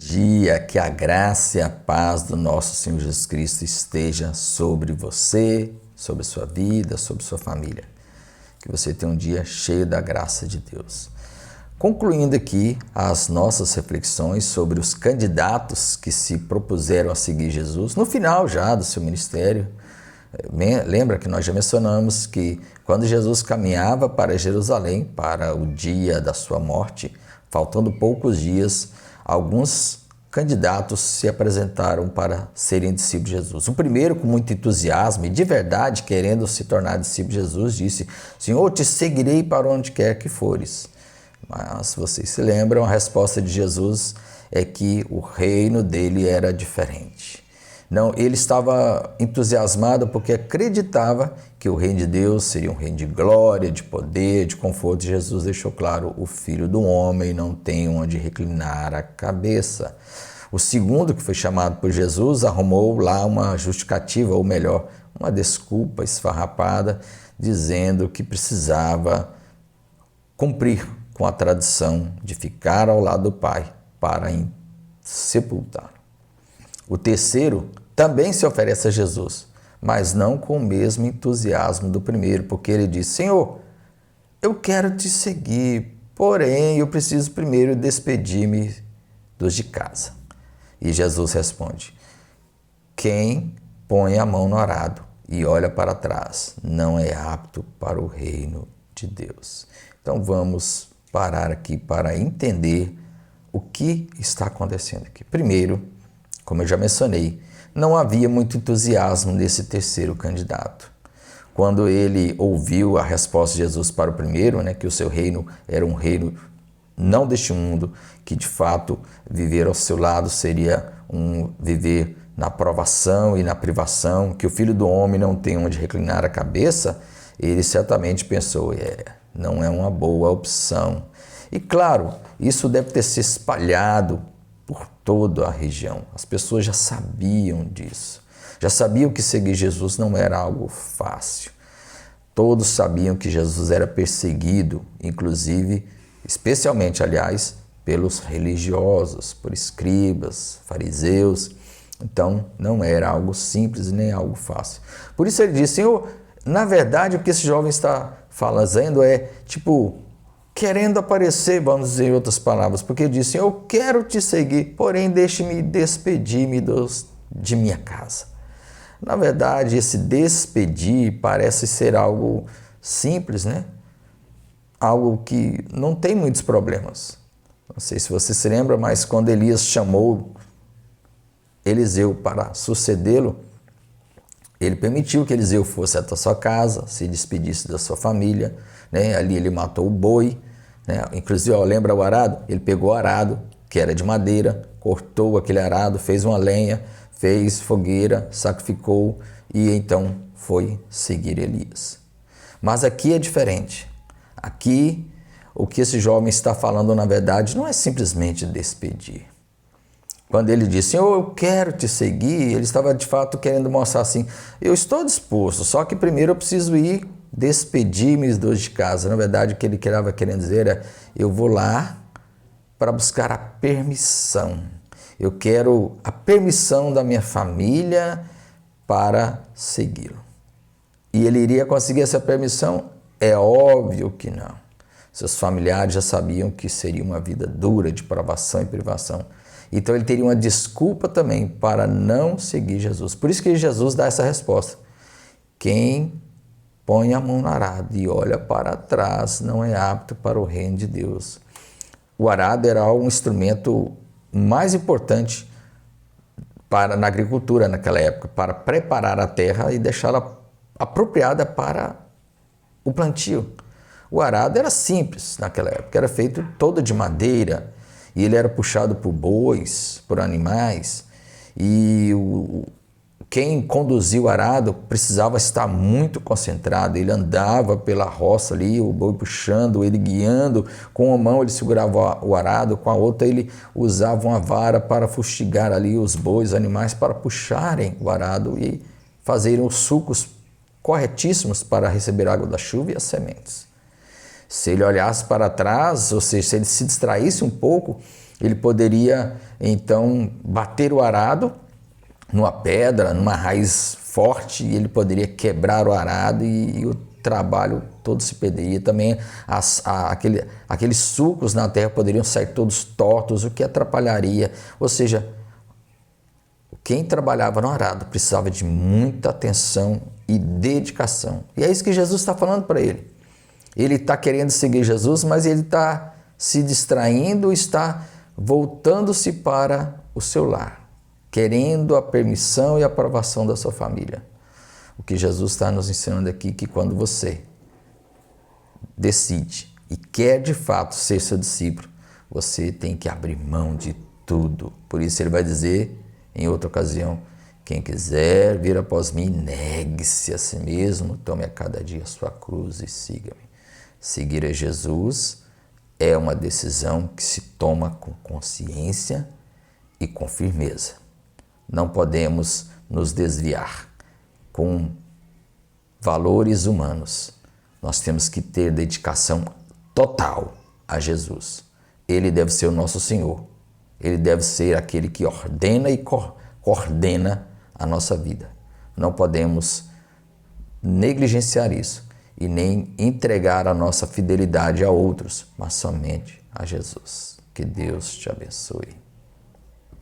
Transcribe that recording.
dia, que a graça e a paz do nosso Senhor Jesus Cristo esteja sobre você, sobre sua vida, sobre sua família. Que você tenha um dia cheio da graça de Deus. Concluindo aqui as nossas reflexões sobre os candidatos que se propuseram a seguir Jesus, no final já do seu ministério, lembra que nós já mencionamos que quando Jesus caminhava para Jerusalém, para o dia da sua morte, faltando poucos dias, alguns candidatos se apresentaram para serem discípulos de Jesus. O primeiro, com muito entusiasmo e de verdade querendo se tornar discípulo de Jesus, disse: Senhor, te seguirei para onde quer que fores. Mas vocês se lembram, a resposta de Jesus é que o reino dele era diferente. Não, ele estava entusiasmado porque acreditava que o reino de Deus seria um reino de glória, de poder, de conforto. Jesus deixou claro: o Filho do Homem não tem onde reclinar a cabeça. O segundo, que foi chamado por Jesus, arrumou lá uma justificativa, ou melhor, uma desculpa esfarrapada, dizendo que precisava cumprir com a tradição de ficar ao lado do Pai para sepultar. O terceiro também se oferece a Jesus, mas não com o mesmo entusiasmo do primeiro, porque ele diz: Senhor, eu quero te seguir, porém eu preciso primeiro despedir-me dos de casa. E Jesus responde: quem põe a mão no arado e olha para trás não é apto para o reino de Deus. Então vamos parar aqui para entender o que está acontecendo aqui. Primeiro, como eu já mencionei, não havia muito entusiasmo nesse terceiro candidato. Quando ele ouviu a resposta de Jesus para o primeiro, que o seu reino era um reino não deste mundo, que de fato viver ao seu lado seria viver na provação e na privação, que o Filho do Homem não tem onde reclinar a cabeça, ele certamente pensou: não é uma boa opção. E claro, isso deve ter se espalhado por toda a região. As pessoas já sabiam disso. Já sabiam que seguir Jesus não era algo fácil. Todos sabiam que Jesus era perseguido, inclusive, especialmente, aliás, pelos religiosos, por escribas, fariseus. Então, não era algo simples nem algo fácil. Por isso ele disse: Senhor, na verdade, o que esse jovem está fazendo é, querendo aparecer, vamos dizer em outras palavras, porque ele disse: eu quero te seguir, porém deixe-me despedir-me de minha casa. Na verdade, esse despedir parece ser algo simples, algo que não tem muitos problemas. Não sei se você se lembra, mas quando Elias chamou Eliseu para sucedê-lo, ele permitiu que Eliseu fosse até a sua casa, se despedisse da sua família, Ali ele matou o boi, Inclusive, lembra o arado? Ele pegou o arado, que era de madeira, cortou aquele arado, fez uma lenha, fez fogueira, sacrificou e então foi seguir Elias. Mas aqui é diferente. Aqui, o que esse jovem está falando, na verdade, não é simplesmente despedir. Quando ele disse: Senhor, eu quero te seguir, ele estava de fato querendo mostrar assim: eu estou disposto, só que primeiro eu preciso ir despedir-me dos de casa. Na verdade, o que ele estava querendo dizer é: eu vou lá para buscar a permissão. Eu quero a permissão da minha família para segui-lo. E ele iria conseguir essa permissão? É óbvio que não. Seus familiares já sabiam que seria uma vida dura de provação e privação. Então ele teria uma desculpa também para não seguir Jesus. Por isso que Jesus dá essa resposta: quem põe a mão no arado e olha para trás não é apto para o reino de Deus. O arado era um instrumento mais importante na agricultura naquela época, para preparar a terra e deixá-la apropriada para o plantio. O arado era simples naquela época, era feito todo de madeira e ele era puxado por bois, por animais, e quem conduzia o arado precisava estar muito concentrado. Ele andava pela roça ali, o boi puxando, ele guiando. Com uma mão ele segurava o arado, com a outra ele usava uma vara para fustigar ali os bois, os animais, para puxarem o arado e fazerem os sulcos corretíssimos para receber a água da chuva e as sementes. Se ele olhasse para trás, ou seja, se ele se distraísse um pouco, Ele poderia, então, bater o arado numa pedra, numa raiz forte, e ele poderia quebrar o arado e o trabalho todo se perderia. Também aqueles sulcos na terra poderiam sair todos tortos, o que atrapalharia. Ou seja, quem trabalhava no arado precisava de muita atenção e dedicação. E é isso que Jesus está falando para ele. Ele está querendo seguir Jesus, mas ele está se distraindo, está voltando-se para o seu lar, querendo a permissão e a aprovação da sua família. O que Jesus está nos ensinando aqui é que quando você decide e quer de fato ser seu discípulo, você tem que abrir mão de tudo. Por isso ele vai dizer em outra ocasião: quem quiser vir após mim, negue-se a si mesmo, tome a cada dia a sua cruz e siga-me. Seguir a Jesus é uma decisão que se toma com consciência e com firmeza. Não podemos nos desviar com valores humanos. Nós temos que ter dedicação total a Jesus. Ele deve ser o nosso Senhor. Ele deve ser aquele que ordena e coordena a nossa vida. Não podemos negligenciar isso e nem entregar a nossa fidelidade a outros, mas somente a Jesus. Que Deus te abençoe.